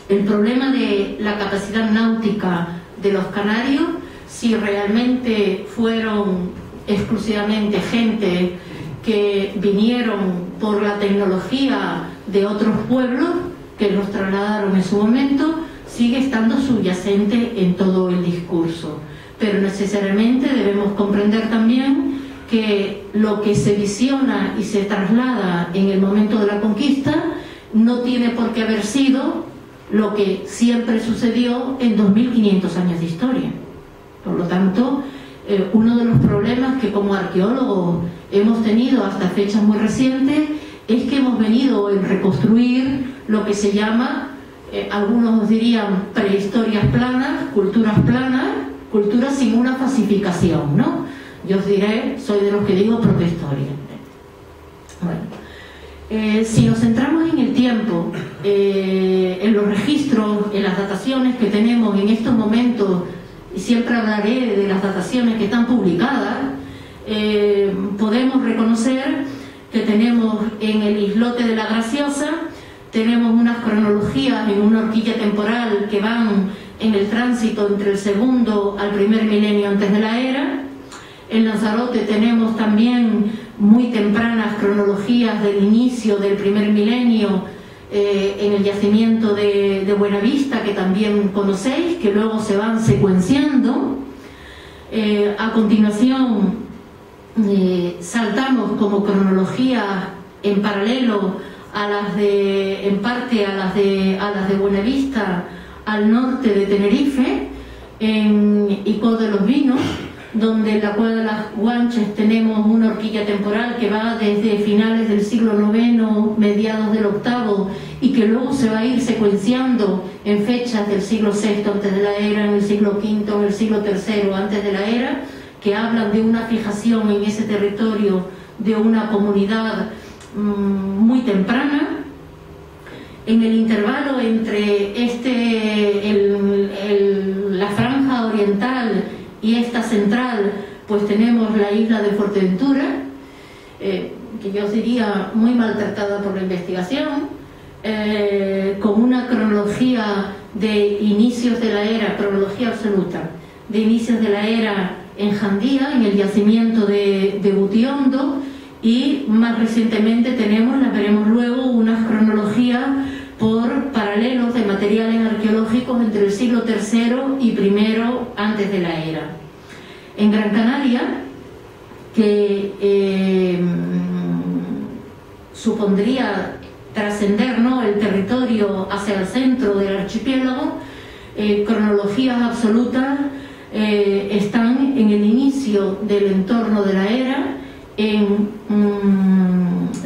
el problema de la capacidad náutica de los canarios, si realmente fueron exclusivamente gente que vinieron por la tecnología de otros pueblos que los trasladaron en su momento, sigue estando subyacente en todo el discurso. Pero necesariamente debemos comprender también que lo que se visiona y se traslada en el momento de la conquista no tiene por qué haber sido lo que siempre sucedió en 2500 años de historia. Por lo tanto, uno de los problemas que como arqueólogos hemos tenido hasta fechas muy recientes es que hemos venido a reconstruir lo que se llama, algunos dirían prehistorias planas, culturas sin una falsificación, ¿no? Yo os diré, soy de los que digo protohistoria. Bueno, si nos centramos en el tiempo, en los registros, en las dataciones que tenemos en estos momentos, y siempre hablaré de las dataciones que están publicadas, podemos reconocer que tenemos en el islote de la Graciosa, tenemos unas cronologías en una horquilla temporal que van en el tránsito entre el segundo al primer milenio antes de la era. En Lanzarote tenemos también muy tempranas cronologías del inicio del primer milenio en el yacimiento de Buenavista, que también conocéis, que luego se van secuenciando. A continuación saltamos como cronología en paralelo a las de, en parte a las de Buenavista, al norte de Tenerife, en Icod de los Vinos, donde en la Cueva de las Guanches tenemos una horquilla temporal que va desde finales del siglo IX, mediados del VIII, y que luego se va a ir secuenciando en fechas del siglo VI antes de la era, en el siglo V, en el siglo III antes de la era, que hablan de una fijación en ese territorio de una comunidad muy temprana. En el intervalo entre la franja oriental y esta central, pues tenemos la isla de Fuerteventura, que yo os diría muy maltratada por la investigación, con una cronología de inicios de la era, cronología absoluta, de inicios de la era en Jandía, en el yacimiento de Butiondo, y más recientemente tenemos, las veremos luego, unas cronologías por paralelos de materiales arqueológicos entre el siglo III y I antes de la era. En Gran Canaria, que supondría trascender, ¿no?, el territorio hacia el centro del archipiélago, cronologías absolutas están en el inicio del entorno de la era, en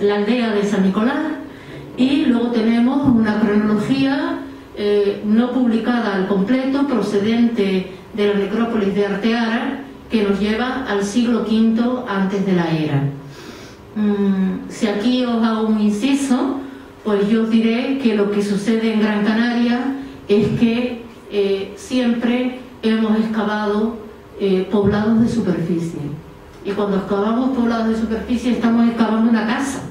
la aldea de San Nicolás, y luego tenemos una cronología no publicada al completo, procedente de la necrópolis de Arteara, que nos lleva al siglo V antes de la era. Si aquí os hago un inciso, pues yo os diré que lo que sucede en Gran Canaria es que siempre hemos excavado poblados de superficie. Y cuando excavamos poblados de superficie estamos excavando una casa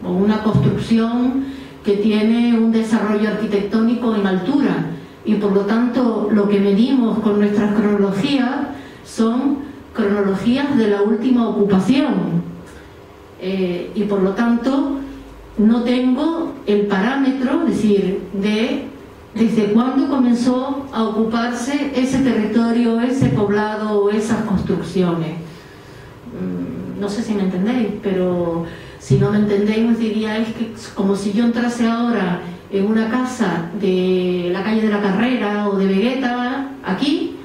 o una construcción que tiene un desarrollo arquitectónico en altura, y por lo tanto lo que medimos con nuestras cronologías son cronologías de la última ocupación, y por lo tanto no tengo el parámetro, es decir, de desde cuándo comenzó a ocuparse ese territorio, ese poblado o esas construcciones. No sé si me entendéis, pero si no me entendéis os diría, es que como si yo entrase ahora en una casa de la calle de la Carrera o de Vegueta, aquí,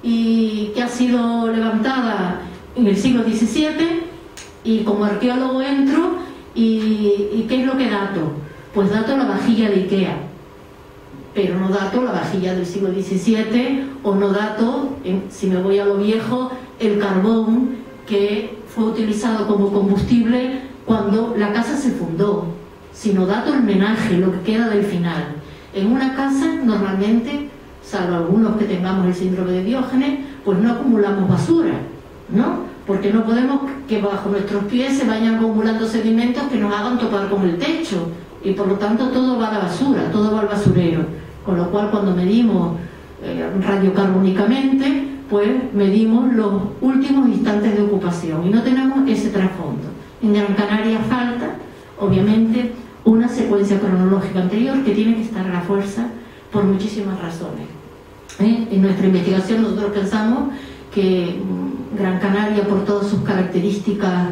y que ha sido levantada en el siglo XVII, y como arqueólogo entro y ¿qué es lo que dato? Pues dato la vajilla de Ikea, pero no dato la vajilla del siglo XVII, o no dato, si me voy a lo viejo, el carbón que fue utilizado como combustible cuando la casa se fundó, sino dato el menaje, lo que queda del final. En una casa normalmente, salvo algunos que tengamos el síndrome de Diógenes, pues no acumulamos basura, ¿no? Porque no podemos que bajo nuestros pies se vayan acumulando sedimentos que nos hagan topar con el techo, y por lo tanto todo va a la basura, todo va al basurero. con lo cual cuando medimos radiocarbónicamente, pues medimos los últimos instantes de ocupación y no tenemos ese trasfondo. En Gran Canaria falta, obviamente, una secuencia cronológica anterior que tiene que estar a la fuerza por muchísimas razones. En nuestra investigación nosotros pensamos que Gran Canaria, por todas sus características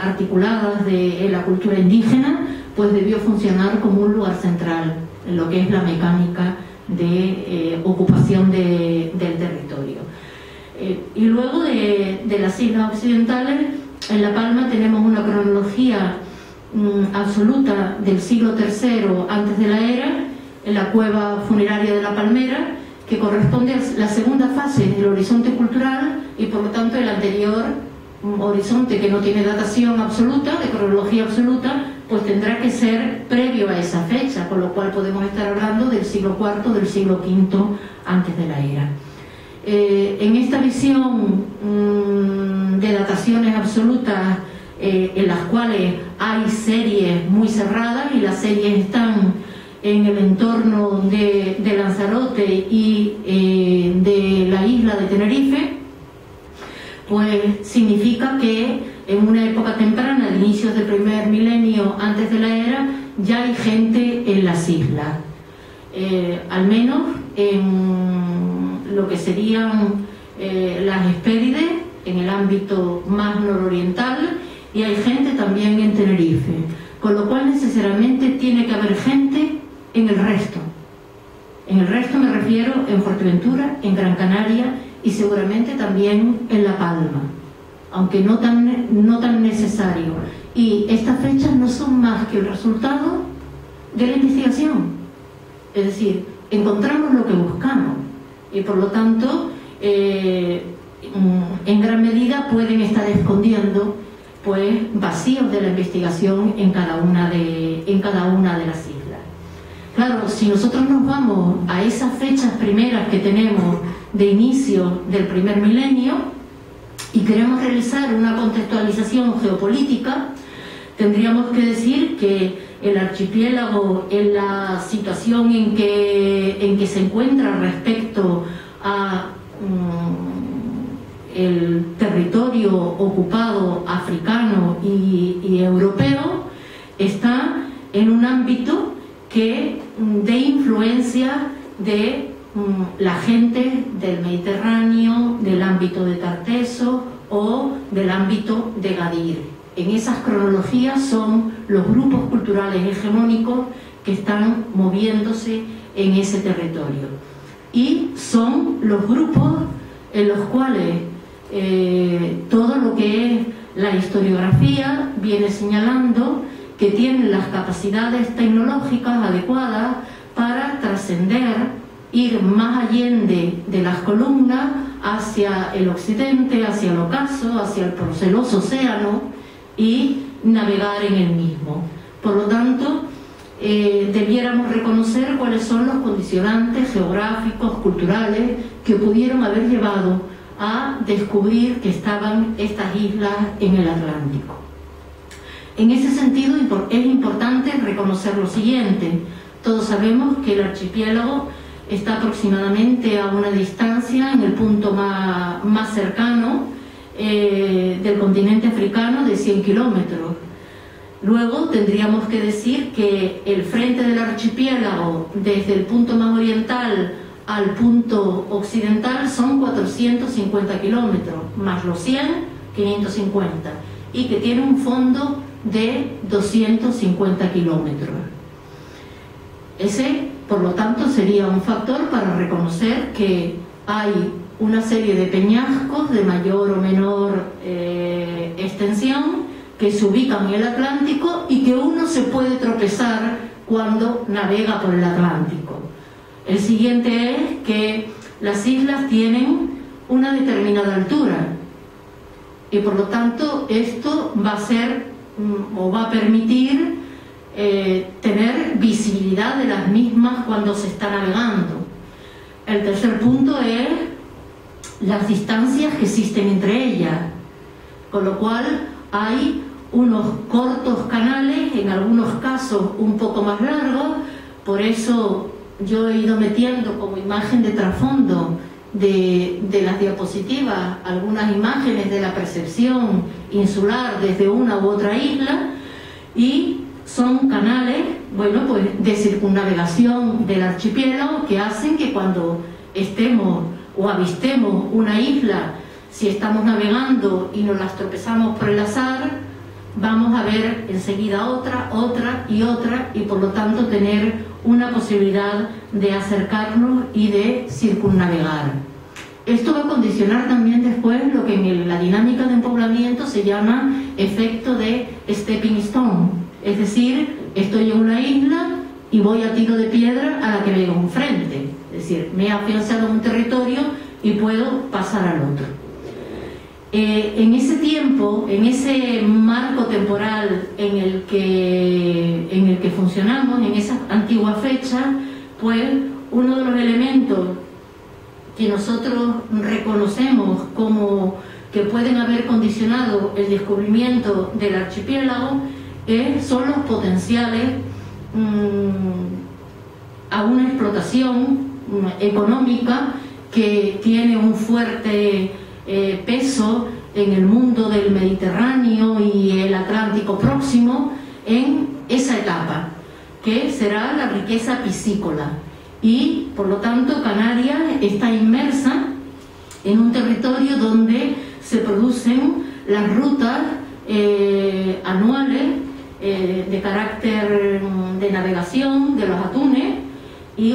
articuladas de la cultura indígena, pues debió funcionar como un lugar central en lo que es la mecánica de ocupación del territorio. Y luego de las islas occidentales, en La Palma tenemos una cronología absoluta del siglo III antes de la era, en la cueva funeraria de La Palmera, que corresponde a la segunda fase del horizonte cultural y por lo tanto el anterior horizonte, que no tiene datación absoluta, de cronología absoluta, pues tendrá que ser previo a esa fecha, con lo cual podemos estar hablando del siglo IV, del siglo V antes de la era. En esta visión de dataciones absolutas, en las cuales hay series muy cerradas y las series están en el entorno de Lanzarote y de la isla de Tenerife, pues significa que en una época temprana, de inicios del primer milenio antes de la era, ya hay gente en las islas, al menos en lo que serían las Hespérides, en el ámbito más nororiental, y hay gente también en Tenerife, con lo cual necesariamente tiene que haber gente en el resto. En el resto me refiero en Fuerteventura, en Gran Canaria y seguramente también en La Palma, aunque no tan necesario. Y estas fechas no son más que el resultado de la investigación. Es decir, encontramos lo que buscamos y por lo tanto en gran medida pueden estar escondiendo pues vacíos de la investigación en cada una de las islas. Claro, si nosotros nos vamos a esas fechas primeras que tenemos de inicio del primer milenio y queremos realizar una contextualización geopolítica, tendríamos que decir que el archipiélago, en la situación en que se encuentra respecto a el territorio ocupado africano y europeo, está en un ámbito de influencia de la gente del Mediterráneo, del ámbito de Tarteso o del ámbito de Gadir. En esas cronologías son los grupos culturales hegemónicos que están moviéndose en ese territorio. Y son los grupos en los cuales todo lo que es la historiografía viene señalando que tienen las capacidades tecnológicas adecuadas para trascender, ir más allende de las columnas hacia el occidente, hacia el ocaso, hacia el proceloso océano y navegar en el mismo. Por lo tanto, debiéramos reconocer cuáles son los condicionantes geográficos, culturales que pudieron haber llevado a descubrir que estaban estas islas en el Atlántico. En ese sentido es importante reconocer lo siguiente. Todos sabemos que el archipiélago está aproximadamente a una distancia, en el punto más cercano del continente africano, de 100 kilómetros. Luego tendríamos que decir que el frente del archipiélago, desde el punto más oriental al punto occidental, son 450 kilómetros, más los 100, 550, y que tiene un fondo de 250 kilómetros. Ese, por lo tanto, sería un factor para reconocer que hay una serie de peñascos de mayor o menor extensión que se ubican en el Atlántico y que uno se puede tropezar cuando navega por el Atlántico. El siguiente es que las islas tienen una determinada altura y por lo tanto esto va a ser o va a permitir tener visibilidad de las mismas cuando se está navegando. El tercer punto es las distancias que existen entre ellas, con lo cual hay unos cortos canales, en algunos casos un poco más largos, por eso yo he ido metiendo como imagen de trasfondo de las diapositivas algunas imágenes de la percepción insular desde una u otra isla, y son canales, bueno, pues de circunnavegación del archipiélago que hacen que cuando estemos o avistemos una isla, si estamos navegando y nos las tropezamos por el azar, vamos a ver enseguida otra, otra y otra, y por lo tanto tener una posibilidad de acercarnos y de circunnavegar. Esto va a condicionar también después lo que en la dinámica de empoblamiento se llama efecto de stepping stone, es decir, estoy en una isla y voy a tiro de piedra a la que veo enfrente, es decir, me he afianzado en un territorio y puedo pasar al otro. En ese tiempo, en ese marco temporal en el que funcionamos, en esa antigua fecha, pues uno de los elementos que nosotros reconocemos como que pueden haber condicionado el descubrimiento del archipiélago son los potenciales a una explotación económica que tiene un fuerte peso en el mundo del Mediterráneo y el Atlántico próximo en esa etapa, que será la riqueza piscícola. Y, por lo tanto, Canarias está inmersa en un territorio donde se producen las rutas anuales de carácter de navegación de los atunes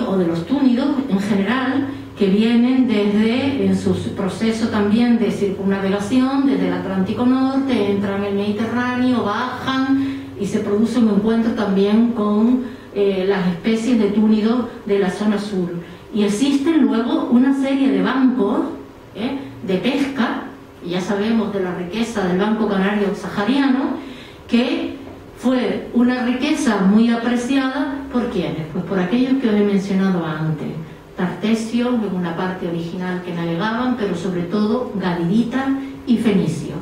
o de los túnidos en general, que vienen desde, en su proceso también de circunnavegación, desde el Atlántico Norte, entran en el Mediterráneo, bajan y se produce un encuentro también con las especies de túnidos de la zona sur. Y existen luego una serie de bancos de pesca, y ya sabemos de la riqueza del Banco Canario Sahariano, que fue una riqueza muy apreciada ¿por quiénes? Pues por aquellos que os he mencionado antes. Tartesios, en una parte original que navegaban, pero sobre todo gadiditas y fenicios,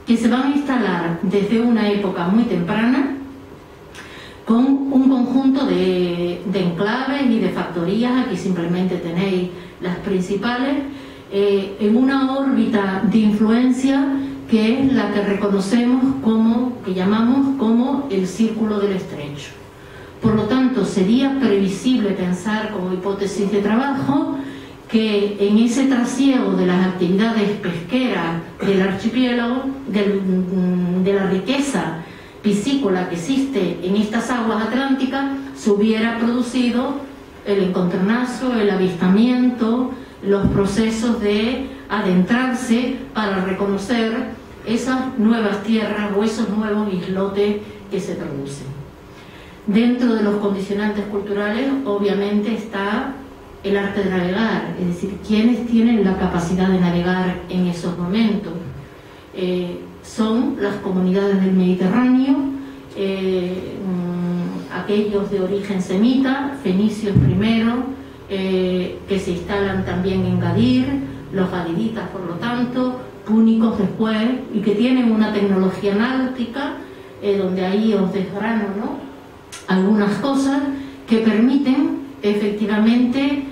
que se van a instalar desde una época muy temprana con un conjunto de enclaves y de factorías. Aquí simplemente tenéis las principales, en una órbita de influencia que es la que reconocemos como, que llamamos como el Círculo del Estrecho. Por lo tanto, sería previsible pensar como hipótesis de trabajo que en ese trasiego de las actividades pesqueras del archipiélago, de la riqueza piscícola que existe en estas aguas atlánticas, se hubiera producido el encontronazo, el avistamiento, los procesos de adentrarse para reconocer esas nuevas tierras o esos nuevos islotes que se producen. Dentro de los condicionantes culturales, obviamente, está el arte de navegar, es decir, quienes tienen la capacidad de navegar en esos momentos. Son las comunidades del Mediterráneo, aquellos de origen semita, fenicios primero, que se instalan también en Gadir, los gadiditas, por lo tanto, púnicos después, y que tienen una tecnología náutica, donde ahí os desgrano, ¿no?, algunas cosas que permiten efectivamente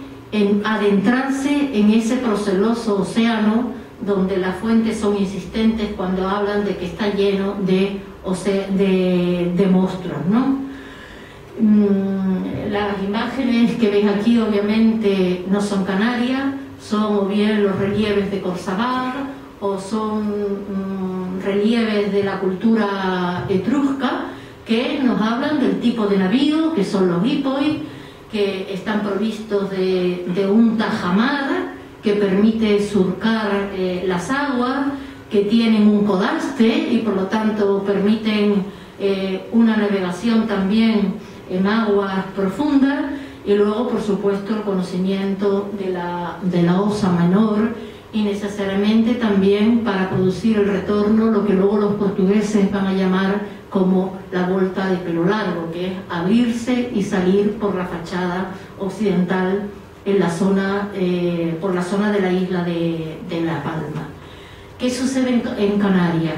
adentrarse en ese proceloso océano donde las fuentes son insistentes cuando hablan de que está lleno de monstruos, ¿no? Las imágenes que veis aquí obviamente no son canarias, son o bien los relieves de Corsabar o son relieves de la cultura etrusca, que nos hablan del tipo de navío, que son los hipoi, que están provistos de un tajamar que permite surcar las aguas, que tienen un codaste y por lo tanto permiten una navegación también en aguas profundas, y luego, por supuesto, el conocimiento de la osa menor, y necesariamente también para producir el retorno, lo que luego los portugueses van a llamar como la volta de pelo largo, que es abrirse y salir por la fachada occidental en la zona, por la zona de la isla de La Palma. ¿Qué sucede en Canarias?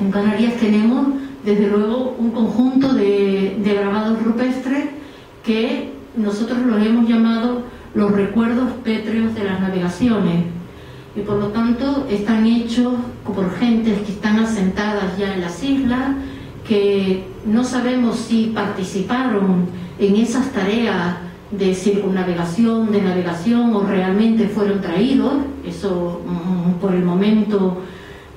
En Canarias tenemos, desde luego, un conjunto de grabados rupestres que nosotros los hemos llamado los recuerdos pétreos de las navegaciones, y por lo tanto están hechos por gentes que están asentadas ya en las islas, que no sabemos si participaron en esas tareas de circunnavegación, de navegación, o realmente fueron traídos. Eso por el momento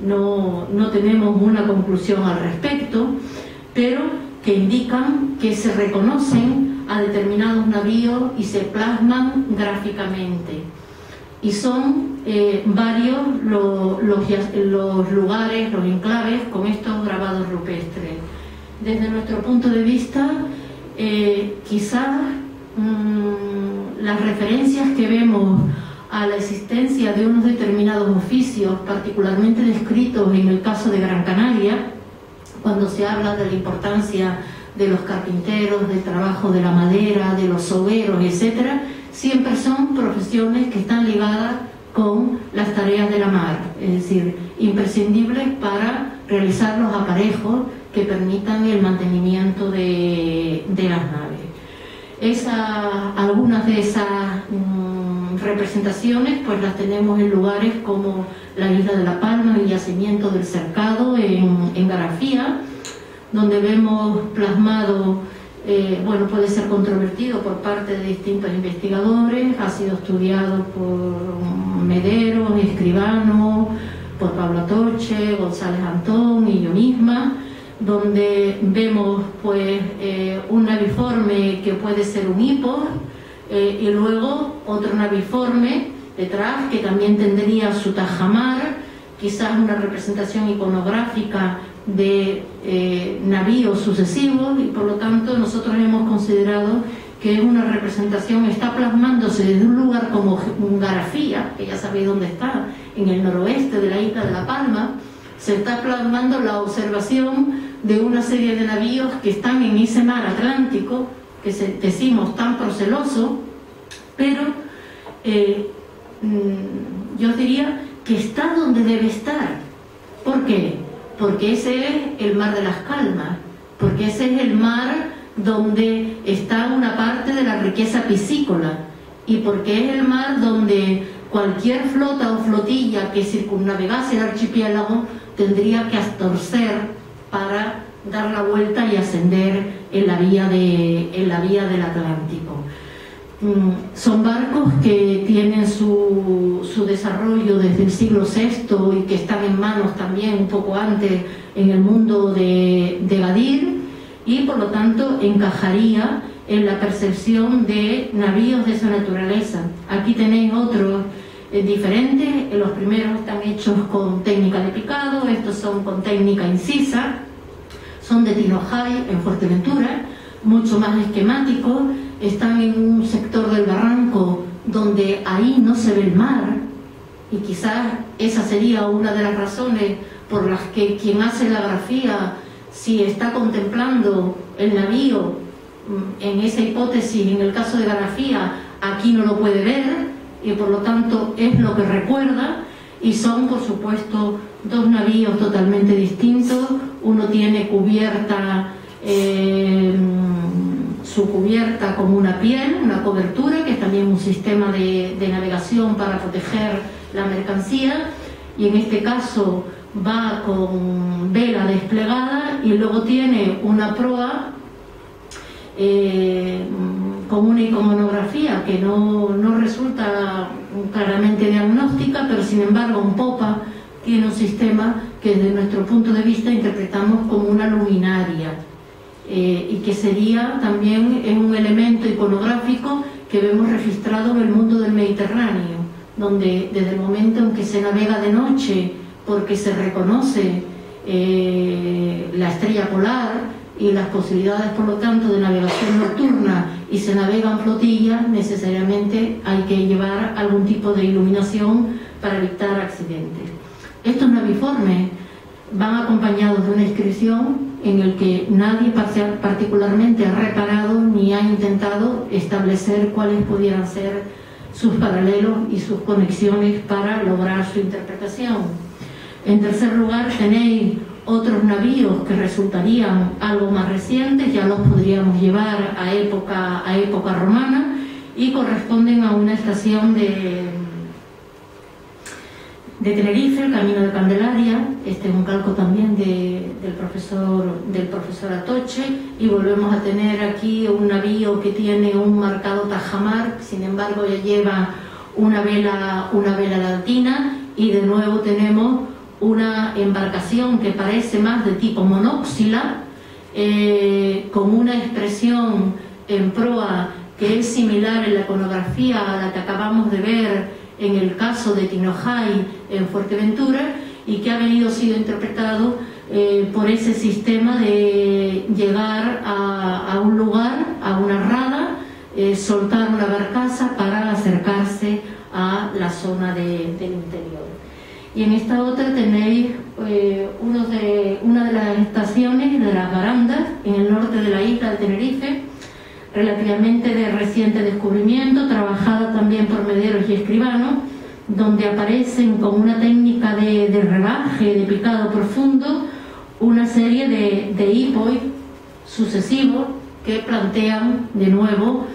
no tenemos una conclusión al respecto, pero que indican que se reconocen a determinados navíos y se plasman gráficamente. Y son varios los lugares, los enclaves con estos grabados rupestres. Desde nuestro punto de vista, quizás las referencias que vemos a la existencia de unos determinados oficios, particularmente descritos en el caso de Gran Canaria, cuando se habla de la importancia de los carpinteros, del trabajo de la madera, de los sogueros, etcétera, siempre son profesiones que están ligadas con las tareas de la mar, es decir, imprescindibles para realizar los aparejos que permitan el mantenimiento de las naves. Algunas de esas representaciones pues las tenemos en lugares como la isla de La Palma, el yacimiento del Cercado en Garafía, donde vemos plasmado, bueno, puede ser controvertido por parte de distintos investigadores, ha sido estudiado por Medero, Escribano, por Pablo Atoche, González Antón y yo misma, donde vemos pues un naviforme que puede ser un hipo, y luego otro naviforme detrás que también tendría su tajamar, quizás una representación iconográfica de navíos sucesivos, y por lo tanto nosotros hemos considerado que es una representación, está plasmándose desde un lugar como Garafía, que ya sabéis dónde está, en el noroeste de la isla de La Palma, se está plasmando la observación de una serie de navíos que están en ese mar Atlántico, que decimos tan proceloso, pero yo diría que está donde debe estar. ¿Por qué? Porque ese es el mar de las calmas, porque ese es el mar donde está una parte de la riqueza piscícola, y porque es el mar donde cualquier flota o flotilla que circunnavegase el archipiélago tendría que torcer para dar la vuelta y ascender en la vía del Atlántico. Son barcos que tienen su desarrollo desde el siglo VI y que están en manos también un poco antes en el mundo de Gadir, y por lo tanto encajaría en la percepción de navíos de esa naturaleza. Aquí tenéis otros diferentes, los primeros están hechos con técnica de picado, estos son con técnica incisa, son de Tinojay en Fuerteventura, mucho más esquemáticos, están en un sector del barranco donde ahí no se ve el mar, y quizás esa sería una de las razones por las que quien hace la grafía, si está contemplando el navío, en esa hipótesis, en el caso de grafía, aquí no lo puede ver, y por lo tanto es lo que recuerda. Y son, por supuesto, dos navíos totalmente distintos. Uno tiene cubierta, su cubierta como una piel, una cobertura, que es también un sistema de navegación para proteger la mercancía, y en este caso va con vela desplegada, y luego tiene una proa con una iconografía que no resulta claramente diagnóstica, pero sin embargo en popa tiene un sistema que desde nuestro punto de vista interpretamos como una luminaria, y que sería también un elemento iconográfico que vemos registrado en el mundo del Mediterráneo, donde desde el momento en que se navega de noche, porque se reconoce la estrella polar y las posibilidades, por lo tanto, de navegación nocturna, y se navegan flotillas, necesariamente hay que llevar algún tipo de iluminación para evitar accidentes. Estos naviformes van acompañados de una inscripción en el que nadie particularmente ha reparado ni ha intentado establecer cuáles pudieran ser sus paralelos y sus conexiones para lograr su interpretación. En tercer lugar tenéis Otros navíos que resultarían algo más recientes ya los podríamos llevar a época romana y corresponden a una estación de Tenerife, el Camino de Candelaria. Este es un calco también del profesor Atoche, y volvemos a tener aquí un navío que tiene un marcado tajamar, sin embargo ya lleva una vela latina, y de nuevo tenemos una embarcación que parece más de tipo monóxila, con una expresión en proa que es similar en la iconografía a la que acabamos de ver en el caso de Tinojay en Fuerteventura, y que ha sido interpretado por ese sistema de llegar a un lugar, a una rada, soltar una barcaza para acercarse a la zona del interior. Y en esta otra tenéis una de las estaciones de las Barandas, en el norte de la isla de Tenerife, relativamente de reciente descubrimiento, trabajada también por Mederos y Escribano, donde aparecen con una técnica de rebaje, de picado profundo, una serie de hipoi sucesivos que plantean de nuevo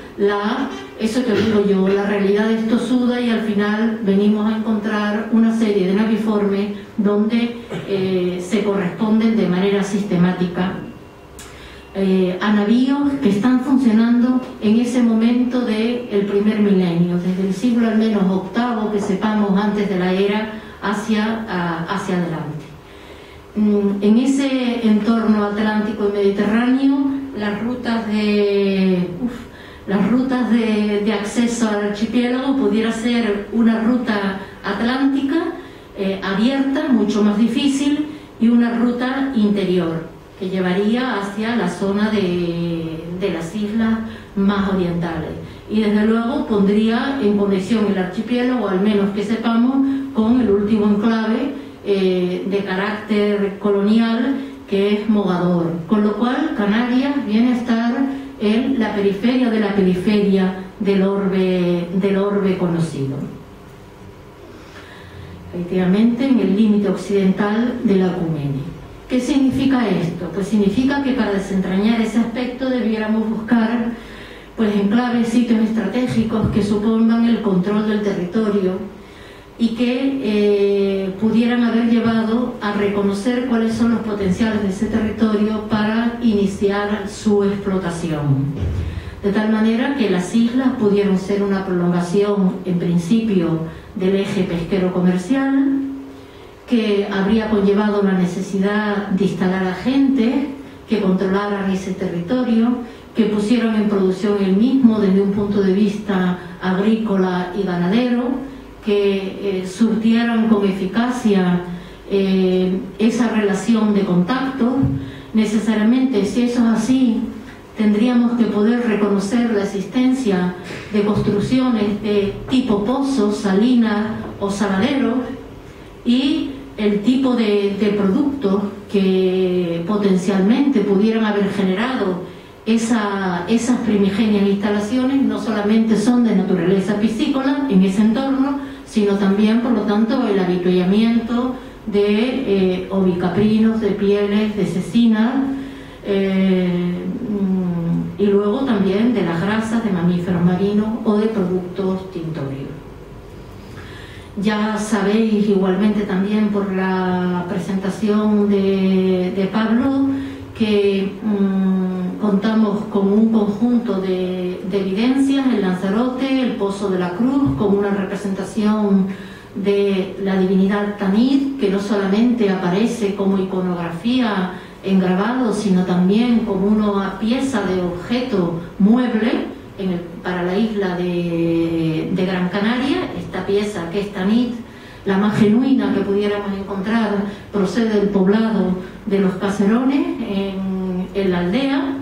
eso que digo yo, la realidad es tosuda, y al final venimos a encontrar una serie de naviformes donde se corresponden de manera sistemática a navíos que están funcionando en ese momento del primer milenio, desde el siglo al menos octavo, que sepamos, antes de la era, hacia adelante. En ese entorno atlántico y mediterráneo, las rutas de acceso al archipiélago pudiera ser una ruta atlántica abierta, mucho más difícil, y una ruta interior que llevaría hacia la zona de las islas más orientales, y desde luego pondría en conexión el archipiélago, al menos que sepamos, con el último enclave de carácter colonial, que es Mogador, con lo cual Canarias viene a estar en la periferia de la periferia del orbe conocido. Efectivamente, en el límite occidental de la Ecumene. ¿Qué significa esto? Pues significa que para desentrañar ese aspecto debiéramos buscar enclaves, sitios estratégicos que supongan el control del territorio y que pudieran haber llevado a reconocer cuáles son los potenciales de ese territorio para iniciar su explotación. De tal manera que las islas pudieron ser una prolongación, en principio, del eje pesquero-comercial, que habría conllevado la necesidad de instalar agentes que controlaran ese territorio, que pusieran en producción el mismo desde un punto de vista agrícola y ganadero, que surtieran con eficacia esa relación de contacto. Necesariamente, si eso es así, tendríamos que poder reconocer la existencia de construcciones de tipo pozos, salinas o saladeros, y el tipo de productos que potencialmente pudieran haber generado esas primigenias instalaciones no solamente son de naturaleza piscícola en ese entorno, sino también, por lo tanto, el avituallamiento de ovicaprinos, de pieles, de cecinas, y luego también de las grasas de mamíferos marinos o de productos tintorios. Ya sabéis, igualmente también por la presentación de Pablo, que contamos con un conjunto de evidencias: el Lanzarote, el Pozo de la Cruz, con una representación de la divinidad Tanit, que no solamente aparece como iconografía en grabado, sino también como una pieza de objeto mueble para la isla de Gran Canaria. Esta pieza, que es Tanit, la más genuina que pudiéramos encontrar, procede del poblado de los Caserones en la aldea.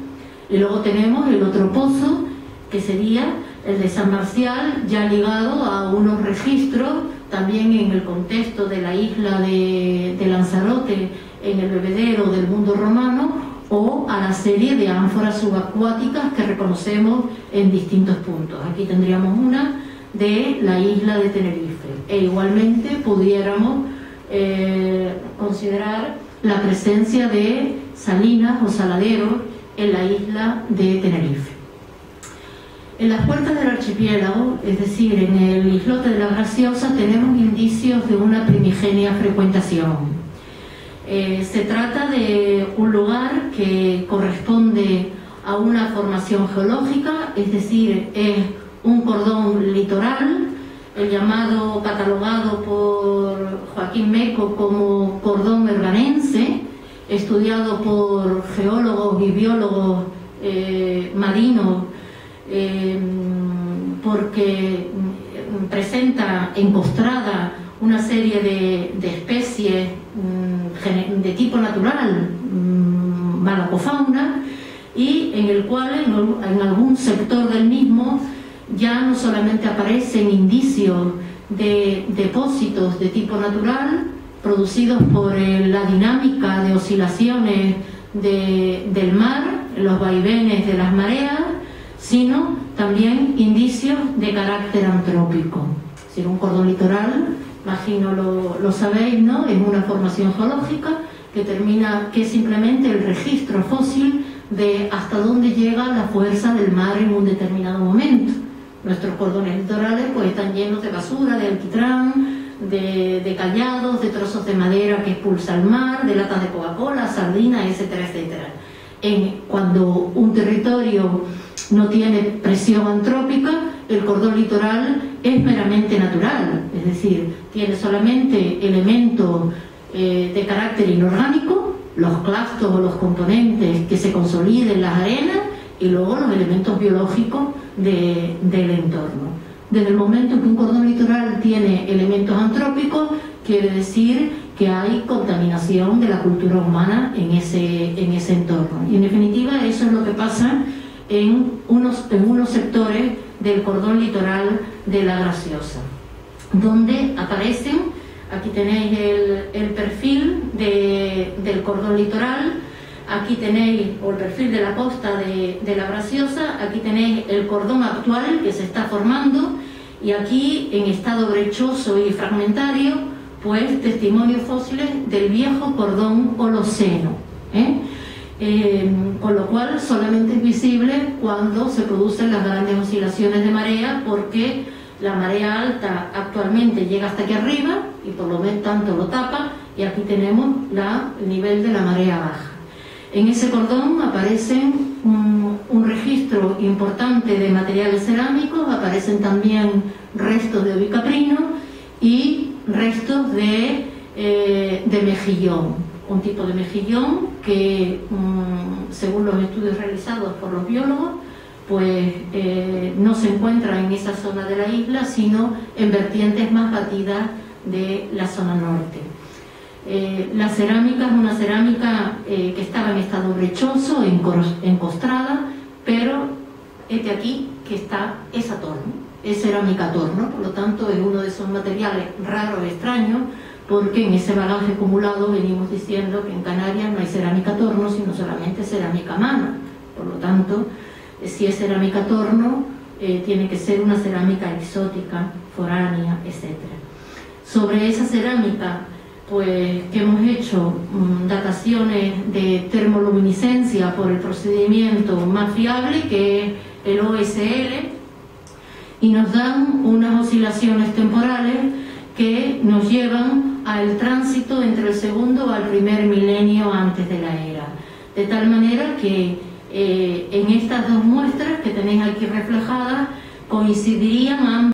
Y luego tenemos el otro pozo, que sería el de San Marcial, ya ligado a unos registros también en el contexto de la isla de Lanzarote, en el bebedero del mundo romano, o a la serie de ánforas subacuáticas que reconocemos en distintos puntos. Aquí tendríamos una de la isla de Tenerife, e igualmente pudiéramos considerar la presencia de salinas o saladeros en la isla de Tenerife. En las puertas del archipiélago, es decir, en el islote de la Graciosa, tenemos indicios de una primigenia frecuentación. Se trata de un lugar que corresponde a una formación geológica, es decir, es un cordón litoral, el llamado, catalogado por Joaquín Meco como cordón merganense, estudiado por geólogos y biólogos marinos, porque presenta encostrada una serie de especies de tipo natural, malacofauna, y en el cual en algún sector del mismo ya no solamente aparecen indicios de depósitos de tipo natural producidos por la dinámica de oscilaciones del mar, los vaivenes de las mareas, sino también indicios de carácter antrópico. Es decir, un cordón litoral, imagino lo sabéis, ¿no? Es una formación geológica que es simplemente el registro fósil de hasta dónde llega la fuerza del mar en un determinado momento. Nuestros cordones litorales pues están llenos de basura, de alquitrán, de callados, de trozos de madera que expulsa el mar, de latas de Coca-Cola, sardinas, etcétera, etcétera. Cuando un territorio no tiene presión antrópica, el cordón litoral es meramente natural, es decir, tiene solamente elementos de carácter inorgánico, los clastos o los componentes que se consoliden en las arenas, y luego los elementos biológicos del entorno. Desde el momento en que un cordón litoral tiene elementos antrópicos, quiere decir que hay contaminación de la cultura humana en ese entorno. Y en definitiva eso es lo que pasa en unos sectores del cordón litoral de la Graciosa, donde aparecen, aquí tenéis el perfil del cordón litoral, aquí tenéis el perfil de la costa de la Graciosa, aquí tenéis el cordón actual que se está formando, y aquí en estado brechoso y fragmentario, pues testimonios fósiles del viejo cordón holoceno, con lo cual solamente es visible cuando se producen las grandes oscilaciones de marea, porque la marea alta actualmente llega hasta aquí arriba y por lo tanto lo tapa, y aquí tenemos el nivel de la marea baja. En ese cordón aparecen un registro importante de materiales cerámicos, aparecen también restos de ovicaprino y restos de mejillón, un tipo de mejillón que, según los estudios realizados por los biólogos, pues no se encuentra en esa zona de la isla, sino en vertientes más batidas de la zona norte. La cerámica es una cerámica que estaba en estado brechoso, encostrada, pero este aquí que es a torno, es cerámica a torno, por lo tanto es uno de esos materiales raros, extraños, porque en ese bagaje acumulado venimos diciendo que en Canarias no hay cerámica a torno, sino solamente cerámica a mano. Por lo tanto, si es cerámica a torno, tiene que ser una cerámica exótica, foránea, etc. Sobre esa cerámica, pues que hemos hecho dataciones de termoluminiscencia por el procedimiento más fiable, que es el OSL, y nos dan unas oscilaciones temporales que nos llevan al tránsito entre el segundo al primer milenio antes de la era, de tal manera que en estas dos muestras que tenéis aquí reflejadas coincidirían ambas